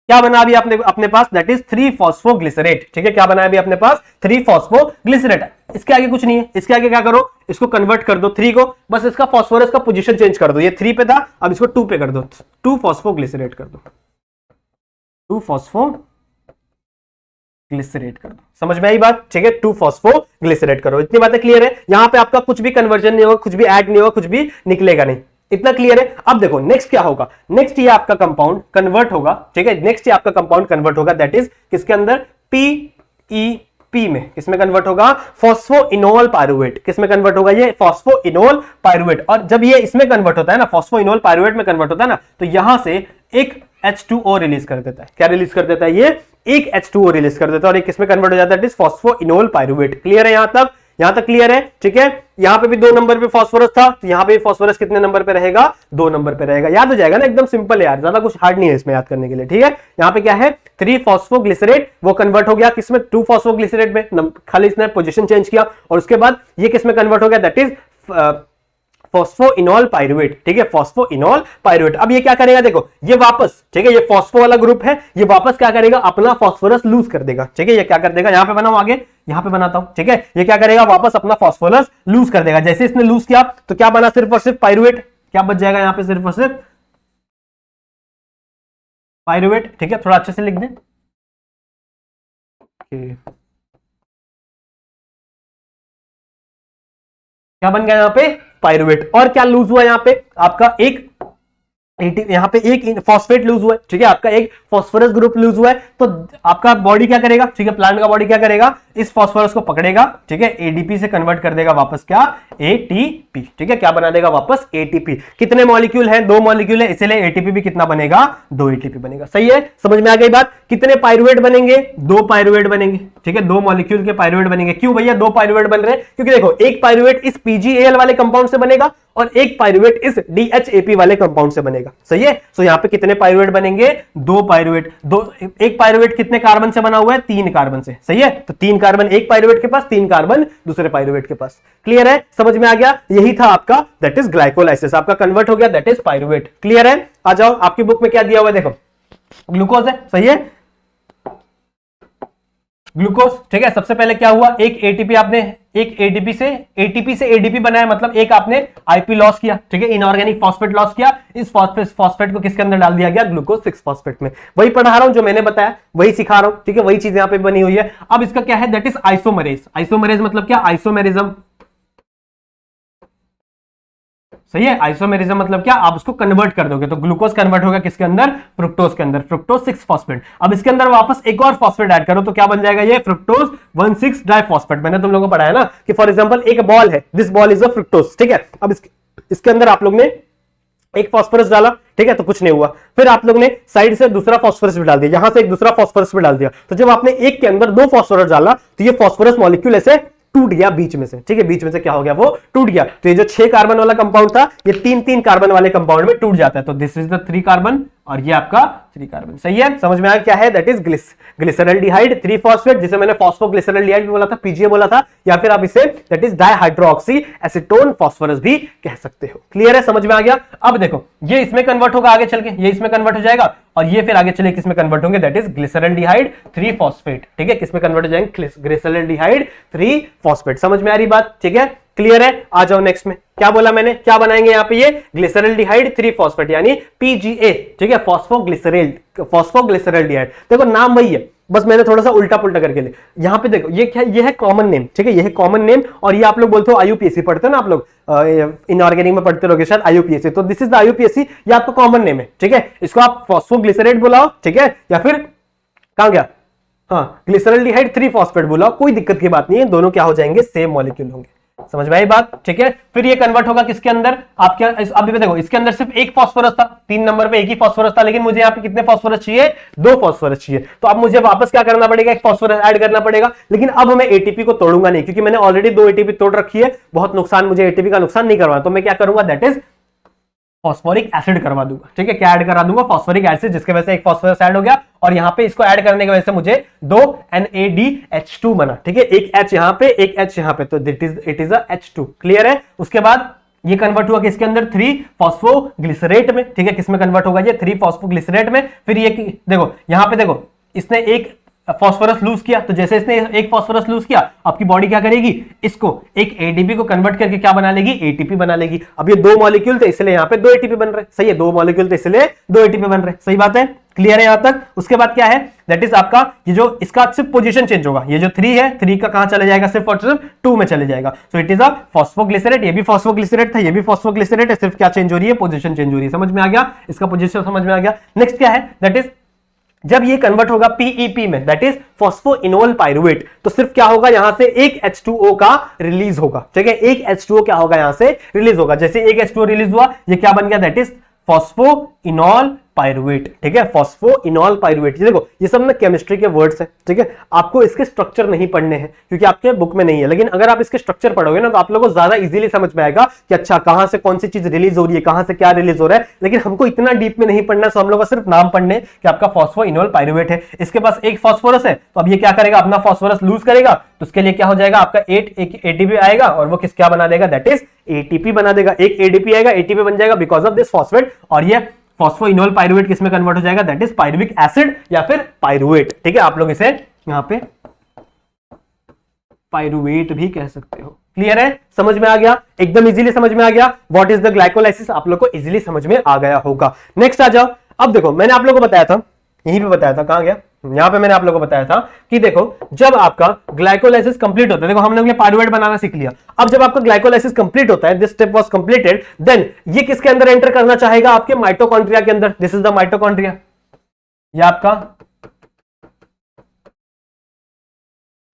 क्या बना अभी अपने पास? That is 3 phosphoglycerate. ठीक है, क्या बना अभी अपने पास? 3 फॉस्फोग्लिसरेट। इसके आगे कुछ नहीं है, इसके आगे क्या करो? इसको कन्वर्ट कर दो 3 को, बस इसका फॉस्फोरस का पोजीशन चेंज कर दो। ये 3 पे था, अब इसको 2 पे कर दो, 2 फॉस्फोग्लिसरेट कर दो, 2 फॉस्फोग्लिसरेट कर दो। समझ में आई बात? ठीक है, 2 फॉस्फोग्लिसरेट करो। इतनी बातें क्लियर है? यहां पे आपका कुछ भी कन्वर्जन नहीं होगा, कुछ भी ऐड नहीं होगा, कुछ भी निकलेगा नहीं। इतना क्लियर है? अब देखो नेक्स्ट क्या होगा। नेक्स्ट ये आपका कंपाउंड कन्वर्ट होगा। ठीक है, नेक्स्ट ये आपका कंपाउंड कन्वर्ट होगा दैट इज किसके अंदर? PEP में। किसमें कन्वर्ट होगा? Phosphoenol pyruvate. किसमें कन्वर्ट होगा? ये फॉस्फोइनोल पायरुवेट। और जब ये इसमें कन्वर्ट होता है ना, फॉस्फोइनोल पायरुवेट में कन्वर्ट होता है ना, तो यहां से एक H2O रिलीज कर देता है। क्या रिलीज कर देता है? ये एक H2O रिलीज कर देता है और एक किसमें कन्वर्ट हो जाता है? Phosphoenol pyruvate. क्लियर है यहां तक? यहां तक क्लियर है? ठीक है, यहां पे भी 2 नंबर पे फॉस्फोरस था, तो यहां पे फॉस्फोरस कितने नंबर पे रहेगा? 2 नंबर पे रहेगा। याद हो जाएगा ना, एकदम सिंपल है यार, ज्यादा कुछ हार्ड नहीं है इसमें याद करने के लिए। ठीक है, यहां पे क्या है? 3 फॉस्फोग्लिसरेट, वो कन्वर्ट हो गया किसमें? 2 फॉस्फोग्लिसरेट में। खाली इसने पोजीशन चेंज किया और उसके बाद ये किसमें कन्वर्ट हो गया? That is phosphoenol pyruvate. ठीक है, फॉस्फोइनोल पायरुवेट। अब ये क्या करेगा? देखो ये वापस, ठीक है, ये फॉस्फो वाला ग्रुप है, ये वापस क्या करेगा? अपना फॉस्फोरस लूज कर देगा। ठीक है, ये क्या कर देगा? यहां पे बनाओ, आगे यहां पे बनाता हूं। ठीक है, ये क्या करेगा? वापस अपना फॉस्फोरस लूज कर देगा। जैसे इसने लूज किया तो क्या बना? सिर्फ और सिर्फ पायरुवेट। क्या बच जाएगा यहां पे? सिर्फ और सिर्फ पायरुवेट। ठीक है, थोड़ा अच्छे से लिख दें। क्या बन गया यहां पे? पायरुवेट। और क्या लूज हुआ यहां पे? आपका एक यहां पे एक फॉस्फेट लूज हुआ है। ठीक है, आपका एक फॉस्फोरस ग्रुप लूज हुआ है, तो आपका बॉडी क्या करेगा? ठीक है, प्लांट का बॉडी क्या करेगा? इस फॉस्फोरस को पकड़ेगा, ठीक है, एडीपी से कन्वर्ट कर देगा वापस क्या? एटीपी। ठीक है, क्या बना देगा वापस? एटीपी। कितने मॉलिक्यूल है? 2 मॉलिक्यूल है, इसलिए एटीपी भी कितना बनेगा? 2 एटीपी बनेगा। सही है, समझ में आ गई बात? कितने पायरुवेट बनेंगे? 2 पायरुवेट बनेंगे। ठीक है, 2 मॉलिक्यूल के पायरुवेट बनेंगे। क्यों भैया 2 पायरुवेट बन रहे हैं? क्योंकि देखो एक पायरुवेट इस PgAl वाले कंपाउंड से बनेगा और एक पायरुवेट इस DHAP वाले कंपाउंड से बनेगा। सही है, तो यहां पे कितने पायरुवेट बनेंगे? 2 पायरुवेट। एक पायरुवेट कितने कार्बन से बना हुआ है? 3 कार्बन से। सही है, तो 3 कार्बन एक पायरुवेट के पास, 3 कार्बन दूसरे पायरुवेट के पास। क्लियर है? समझ में आ गया? यही था आपका दैट इज ग्लाइकोलाइसिस। आपका कन्वर्ट हो गया दैट इज पायरुवेट। क्लियर है? आ जाओ, आपकी बुक में क्या दिया हुआ है देखो, ग्लूकोज है। सही है, ग्लूकोज। ठीक है, सबसे पहले क्या हुआ? एक एटीपी आपने एक एटीपी से एडीपी बनाया, मतलब एक आपने आईपी लॉस किया। ठीक है, इनऑर्गेनिक फॉस्फेट लॉस किया। इस फॉस्फेट को किसके अंदर डाल दिया गया? ग्लूकोज 6 फॉस्फेट में। वही पढ़ा रहा हूं जो मैंने बताया, वही सिखा रहा हूं। ठीक है, वही चीज यहां पे बनी हुई है। अब इसका क्या है? That is isomerase. आइसोमेरेज मतलब क्या? आइसोमेरिज्म। सही है, आइसोमेरिज्म मतलब क्या? आप उसको कन्वर्ट कर दोगे तो ग्लूकोज कन्वर्ट होगा किसके अंदर? फ्रुक्टोज के अंदर, फ्रुक्टोज 6 फॉस्फेट। अब इसके अंदर वापस एक और फॉस्फेट ऐड करो तो क्या बन जाएगा? ये फ्रुक्टोज 1,6 डाइफॉस्फेट। मैंने तुम लोगों को पढ़ाया ना कि फॉर एग्जांपल एक बॉल है, this ball is a fructose. ठीक है, अब इसके अंदर आप लोग ने एक फॉस्फोरस डाला, ठीक है, तो कुछ नहीं हुआ। फिर आप लोग ने साइड से दूसरा फास्फोरस भी डाल दिया, यहां से एक दूसरा फास्फोरस भी डाल दिया, तो जब आपने एक के अंदर 2 फास्फोरस डाला तो ये फास्फोरस मॉलिक्यूल ऐसे टूट गया बीच में से, ठीक है, बीच में से क्या हो गया, वो टूट गया। तो ये जो 6 कार्बन वाला कंपाउंड था, ये 3-3 कार्बन वाले कंपाउंड में टूट जाता है। तो दिस इज द 3 कार्बन और ये आपका 3 कार्बन। सही है, समझ में आया क्या है, दैट इज ग्लिसरल्डिहाइड 3 फॉस्फेट, जिसे मैंने फॉस्फोग्लिसरल्डिहाइड भी बोला था, पीजीए बोला था, या फिर आप इसे that is dihydroxy acetone phosphorus भी कह सकते हो। क्लियर है, समझ में आ गया। अब देखो ये इसमें कन्वर्ट होगा आगे चल के, ये इसमें कन्वर्ट हो जाएगा और ये फिर आगे चले किसमें कन्वर्ट होंगे, दैट इज ग्लिसरल्डिहाइड 3 फॉस्फेट। ठीक है, किसमें कन्वर्ट हो जाएंगे, ग्लिसरल्डिहाइड 3 फॉस्फेट। समझ में आ रही बात, ठीक है, क्लियर है। आ जाओ नेक्स्ट में, क्या बोला मैंने, क्या बनाएंगे यहाँ पे, ये ग्लिसरल्डिहाइड 3 फॉस्फेट यानी पीजीए, ठीक है, फॉस्फोग्लिसरल्डिहाइड। देखो नाम वही है, बस मैंने थोड़ा सा उल्टा पुल्टा करके ले। यहाँ पे देखो ये क्या, ये है कॉमन नेम, ठीक है, ये है कॉमन नेम, और ये आप लोग बोलते हो आईयूपीएसी पढ़ते हो ना आप लोग, इनऑर्गेनिक में पढ़ते रहोगे शायद आईयूपीएसी, तो दिस इज द आईयूपीएसी, ये आपका कॉमन नेम है, ठीक है। इसको आप फॉस्फोग्लिसरेट बुलाओ, ठीक है, या फिर कहां गया, हाँ ग्लिसरल्डिहाइड 3 फॉस्फेट बुलाओ, कोई दिक्कत की बात नहीं है, दोनों क्या हो जाएंगे, सेम मॉलिक्यूल होंगे। समझ में आई बात, ठीक है। फिर ये कन्वर्ट होगा किसके अंदर, आपके अभी भी देखो इसके अंदर सिर्फ एक फास्फोरस था, 3 नंबर पे एक ही फास्फोरस था, लेकिन मुझे यहाँ पे कितने फास्फोरस चाहिए, 2 फास्फोरस चाहिए। तो अब मुझे वापस क्या करना पड़ेगा, एक फास्फोरस ऐड करना पड़ेगा, लेकिन अब मैं एटीपी को तोड़ूंगा नहीं, क्योंकि मैंने ऑलरेडी 2 एटीपी तोड़ रखी है, बहुत नुकसान, मुझे एटीपी का नुकसान नहीं करवाना। तो मैं क्या करूंगा, दैट इज फॉस्फोरिक एसिड करवा दूंगा, ठीक है, क्या ऐड करा दूंगा, फॉस्फोरिक एसिड, जिसके वजह से एक फॉस्फोरस ऐड हो गया, और यहां पे इसको ऐड करने की वजह से मुझे 2 NADH2 बना, ठीक है, एक H यहां पे, एक H यहां पे, तो it is a H2। Clear है। उसके बाद ये कन्वर्ट हुआ किसके अंदर, 3 फॉस्फोग्लिसरेट में, ठीक है, किसमें कन्वर्ट होगा ये, 3 फॉस्फोग्लिसरेट में। फिर ये देखो यहां पे देखो इसने एक फास्फोरस लूज किया, तो जैसे इसने एक फास्फोरस लूज किया, आपकी बॉडी क्या करेगी, इसको एक एडीपी को कन्वर्ट करके क्या बना लेगी, एटीपी बना लेगी। अब ये 2 मॉलिक्यूल थे इसलिए यहां पे 2 एटीपी बन रहे, सही है, 2 मॉलिक्यूल थे इसलिए 2 एटीपी बन रहे, सही बात है, क्लियर है यहां तक। उसके बाद क्या है, दैट इज आपका ये जो इसका सिर्फ पोजीशन चेंज होगा, ये जो 3 है, 3 का कहां चले जाएगा, सिर्फ और सिर्फ 2 में चले जाएगा। So it is a phosphoglycerate, ये भी फॉस्फोग्लिसरेट था, ये भी फॉस्फोग्लिसरेट है, सिर्फ क्या चेंज हो रही है, पोजीशन चेंज हो रही है। समझ में आ गया, इसका पोजीशन समझ में आ गया। नेक्स्ट क्या है, दैट इज जब ये कन्वर्ट होगा पीईपी में, दैट इज फॉस्फोइनोल पाइरुवेट, तो सिर्फ क्या होगा, यहां से एक H2O का रिलीज होगा, ठीक है, एक H2O क्या होगा, यहां से रिलीज होगा। जैसे एक H2O रिलीज हुआ, ये क्या बन गया, दैट इज फॉस्फोइनोल पाइरुवेट, ठीक है, फॉस्फोइनोल पाइरुवेट। ये देखो ये सब में केमिस्ट्री के वर्ड्स हैं, ठीक है, आपको इसके स्ट्रक्चर नहीं पढ़ने हैं क्योंकि आपके बुक में नहीं है, लेकिन अगर आप इसके स्ट्रक्चर पढ़ोगे ना तो आप लोगों को ज्यादा इजीली समझ में आएगा कि अच्छा कहां से कौन सी चीज रिलीज हो रही है, कहां से क्या रिलीज हो रहा है। लेकिन हमको इतना डीप में नहीं पढ़ना, सो हम लोग को सिर्फ नाम पढ़ने कि आपका फॉस्फोइनोल पाइरुवेट है, इसके पास एक फास्फोरस है, तो अब ये क्या करेगा, अपना फास्फोरस लूज करेगा, तो उसके लिए क्या हो जाएगा, आपका 8 एटीपी आएगा और वो क्या बना देगा, दैट इज एटीपी बना देगा, एक एडीपी आएगा, एटीपी बन जाएगा बिकॉज ऑफ दिस फॉस्फेट, और ये फॉस्फोइनोल पाइरुवेट किसमें कन्वर्ट हो जाएगा, दैट इज पाइरुविक एसिड या फिर पाइरुवेट, ठीक है, आप लोग इसे यहां पे पाइरुवेट भी कह सकते हो। क्लियर है, समझ में आ गया, एकदम इजीली समझ में आ गया। व्हाट इज द ग्लाइकोलाइसिस, आप लोग को इजीली समझ में आ गया होगा। नेक्स्ट आ जाओ। अब देखो मैंने आप लोगों को बताया था, यहीं पे बताया था, कहां गया, यहां पे मैंने आप लोगों को बताया था कि देखो जब आपका ग्लाइकोलाइसिस कंप्लीट होता है, देखो हम लोग ने पाइरुवेट बनाना सीख लिया, अब जब आपका ग्लाइकोलाइसिस कंप्लीट होता है, this step was completed, then ये किसके अंदर एंटर करना चाहेगा, आपके माइटोकॉन्ड्रिया के अंदर। दिस इज द माइटोकॉन्ड्रिया, ये आपका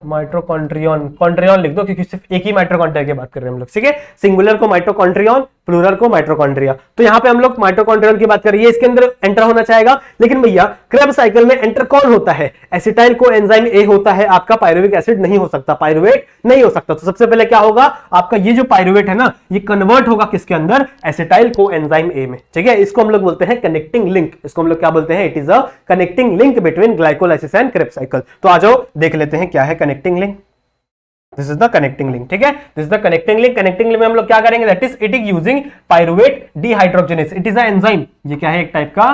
माइटोकॉन्ड्रियन, कॉन्ड्रियन लिख दो क्योंकि सिर्फ एक ही माइटोकॉन्ड्रिया की बात कर रहे हैं हम लोग, ठीक है, सिंगुलर को माइटोकॉन्ड्रियन, प्लूरल को माइटोकॉन्ड्रिया। तो यहां पे हम लोग माइटोकॉन्ड्रियन की बात कर रहे हैं, इसके अंदर एंटर होना चाहेगा, लेकिन भैया क्रेब्स साइकिल में एंटर कौन होता है, एसिटाइल कोएंजाइम ए होता है, आपका पाइरुविक एसिड नहीं हो सकता, पाइरुवेट नहीं हो सकता। तो सबसे पहले क्या होगा, आपका ये जो पाइरुवेट है ना, ये कन्वर्ट होगा किसके अंदर, एसिटाइल कोएंजाइम ए में, ठीक है, इसको हम लोग बोलते हैं कनेक्टिंग लिंक, इसको हम लोग क्या बोलते हैं, it is a connecting link between glycolysis and Krebs cycle. तो आ जाओ देख लेते हैं क्या है connecting link. This is the connecting link, ठीक है, this is the connecting link. Connecting link में हम लोग क्या करेंगे, that is it is using pyruvate dehydrogenase, it is a enzyme, ये क्या है, एक टाइप का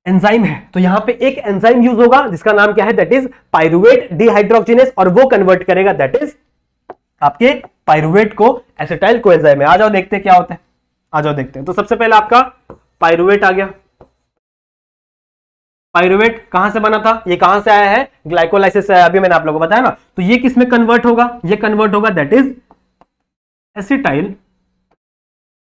एंजाइम है। तो यहां पे एक एंजाइम यूज होगा जिसका नाम क्या है, दैट इज पाइरुवेट डिहाइड्रोजनेस, और वो कन्वर्ट करेगा दैट इज आपके पाइरुवेट को एसिटाइल कोएंजाइम में। आ जाओ देखते हैं क्या होता है, आ जाओ देखते हैं। तो सबसे पहले आपका पाइरुवेट आ गया, पाइरुवेट कहां से बना था, ये कहां से आया है, ग्लाइकोलाइसिस से आया, अभी मैंने आप लोगों को बताया ना। तो ये किसमें कन्वर्ट होगा, ये कन्वर्ट होगा that is acetyl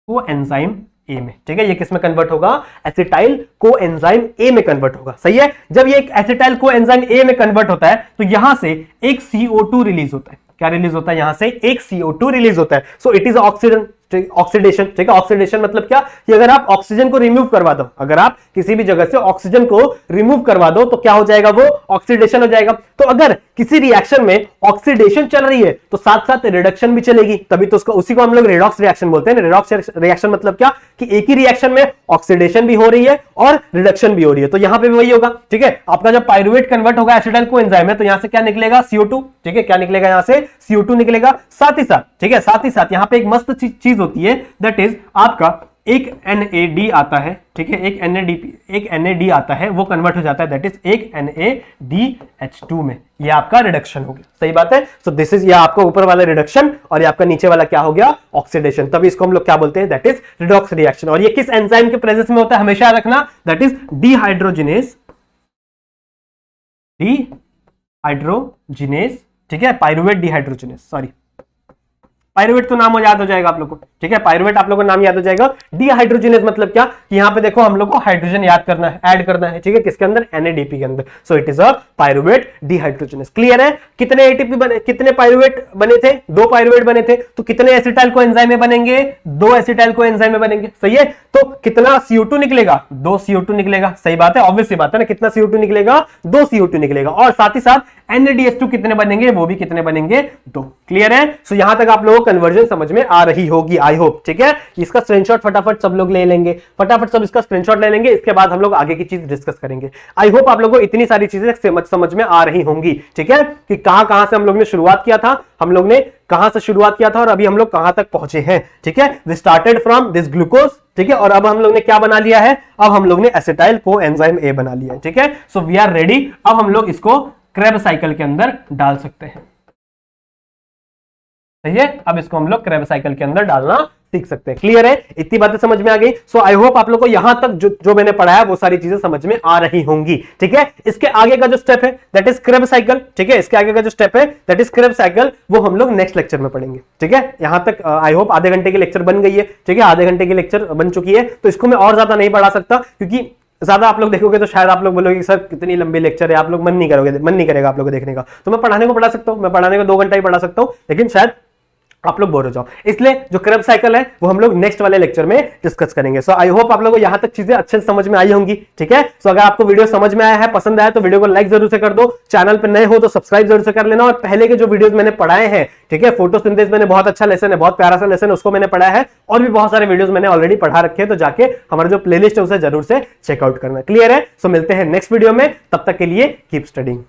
coenzyme A में, ठीक है, ये किसमें कन्वर्ट होगा, एसिटाइल कोएंजाइम ए में कन्वर्ट होगा, सही है। जब ये एसिटाइल कोएंजाइम ए में कन्वर्ट होता है तो यहां से एक CO2 रिलीज होता है, क्या रिलीज होता है, यहां से एक CO2 रिलीज होता है। So it is oxidant, oxidation, ठीक है। ऑक्सीडेशन मतलब क्या कि अगर आप ऑक्सीजन को रिमूव करवा दो, अगर आप किसी भी जगह से ऑक्सीजन को रिमूव करवा दो तो क्या हो जाएगा, वो ऑक्सीडेशन हो जाएगा। तो अगर किसी रिएक्शन में ऑक्सीडेशन चल रही है तो साथ साथ रिडक्शन भी चलेगी, तभी तो उसको उसी को हम लोग रेडॉक्स रिएक्शन बोलते हैं। रेडॉक्स रिएक्शन मतलब क्या कि एक ही रिएक्शन में ऑक्सीडेशन भी हो रही है और रिडक्शन भी हो रही है। तो यहां पे भी वही होगा, ठीक है। आपका जब पाइरुवेट कन्वर्ट होगा एसिटाइल कोएंजाइम में तो यहां से क्या निकलेगा, CO2, ठीक है। क्या निकलेगा, यहां से CO2 निकलेगा। साथ ही साथ, ठीक है, साथ ही साथ यहां पे एक मस्त चीज होती है, दैट इज आपका एक NAD आता है, ठीक है। एक NAD आता है, वो कन्वर्ट हो जाता है, दैट इज एक NADH2 में। ये आपका रिडक्शन हो गया, सही बात है। सो दिस इज, ये आपका ऊपर वाला रिडक्शन और ये आपका नीचे वाला क्या हो गया, ऑक्सीडेशन। तभी इसको हम लोग क्या बोलते हैं, दैट इज रिडॉक्स रिएक्शन। और ये किस एंजाइम के प्रेजेंस में होता है, हमेशा रखना, दैट इज डिहाइड्रोजिनेज, ठीक है। पाइरुवेट डिहाइड्रोजिनेज, सॉरी, पाइरुवेट तो नाम याद हो जाएगा आप लोग को, ठीक है। पाइरुवेट आप लोग को नाम याद हो जाएगा। डिहाइड्रोजिनेज मतलब क्या, यहां पे देखो हम लोग को हाइड्रोजन याद करना है, ऐड करना है, ठीक है, किसके अंदर, NADP के अंदर। So it is a pyruvate dehydrogenase. Clear है। कितने ATP बने, कितने पाइरुवेट बने थे, 2 पाइरुवेट बने थे। तो कितने एसिटाइल कोएंजाइम में बनेंगे, 2 एसिटाइल कोएंजाइम में बनेंगे, सही है। तो कितना CO2 निकलेगा, 2 CO2 निकलेगा, सही बात है, ऑब्वियस सी बात है ना। कितना CO2 निकलेगा, 2 CO2 निकलेगा। और साथ ही साथ NADH2 कितने बनेंगे, वो भी कितने बनेंगे, 2। क्लियर है। सो यहां तक आप लोगों को कन्वर्जन समझ में आ रही होगी, आई होप, ठीक है। इसका स्क्रीनशॉट फटाफट सब लोग ले लेंगे, फटाफट सब इसका स्क्रीनशॉट ले लेंगे। इसके बाद हम लोग आगे की चीज डिस्कस करेंगे। आई होप आप लोगों को इतनी सारी चीजें समझ में आ रही होंगी, ठीक है, कि कहां से हम लोग ने शुरुआत किया था, हम लोग ने कहां से शुरुआत किया था और अभी हम लोग कहां तक पहुंचे हैं, ठीक है। We started from this glucose, ठीक है, और अब हम लोग ने क्या बना लिया है, अब हम लोग ने एसिटाइल कोएंजाइम A बना लिया है, ठीक है। So we are ready. अब हम लोग इसको क्रेब्स साइकिल के अंदर डाल सकते हैं, सही है। अब इसको हम लोग क्रेब्स साइकिल के अंदर डालना सीख सकते हैं। क्लियर है, इतनी बातें समझ में आ गई। सो आई होप आप लोग को यहां तक जो मैंने पढ़ाया वो सारी चीजें समझ में आ रही होंगी, ठीक है। इसके आगे का जो स्टेप है दैट इज क्रेब्स साइकिल, ठीक है। इसके आगे का जो स्टेप है दैट इज क्रेब्स साइकिल, वो हम लोग नेक्स्ट लेक्चर में पढ़ेंगे, ठीक है। यहां तक आई होप आधे घंटे की लेक्चर बन गई है, ठीक है, आधे घंटे की लेक्चर बन चुकी है। तो इसको मैं और ज्यादा नहीं पढ़ा सकता, क्योंकि ज्यादा आप लोग देखोगे तो शायद आप लोग बोलोगे सर कितनी लंबी लेक्चर है, आप लोग मन नहीं करेगा आप लोग को देखने का। तो मैं पढ़ाने को पढ़ा सकता हूं, मैं पढ़ाने को 2 घंटा ही पढ़ा सकता हूं, लेकिन शायद आप लोग बोर हो जाओ। इसलिए जो क्रेब्स साइकिल है वो हम लोग नेक्स्ट वाले लेक्चर में डिस्कस करेंगे। सो आई होप आप लोगों को यहां तक चीजें अच्छे से समझ में आई होंगी, ठीक है। सो अगर आपको वीडियो समझ में आया है, पसंद आया तो वीडियो को लाइक जरूर से कर दो, चैनल पे नए हो तो सब्सक्राइब जरूर से कर लेना। और पहले के जो वीडियोस मैंने पढ़ाए हैं, ठीक है, फोटोसिंथेसिस मैंने बहुत अच्छा लेसन है, बहुत प्यारा सा लेसन है, उसको मैंने पढ़ाया है। और भी बहुत सारे वीडियोस मैंने ऑलरेडी पढ़ा रखे हैं, तो जाके हमारा जो प्लेलिस्ट है उसे जरूर से चेकआउट करना। क्लियर है। सो मिलते हैं नेक्स्ट वीडियो में, तब तक के लिए कीप स्टडीइंग।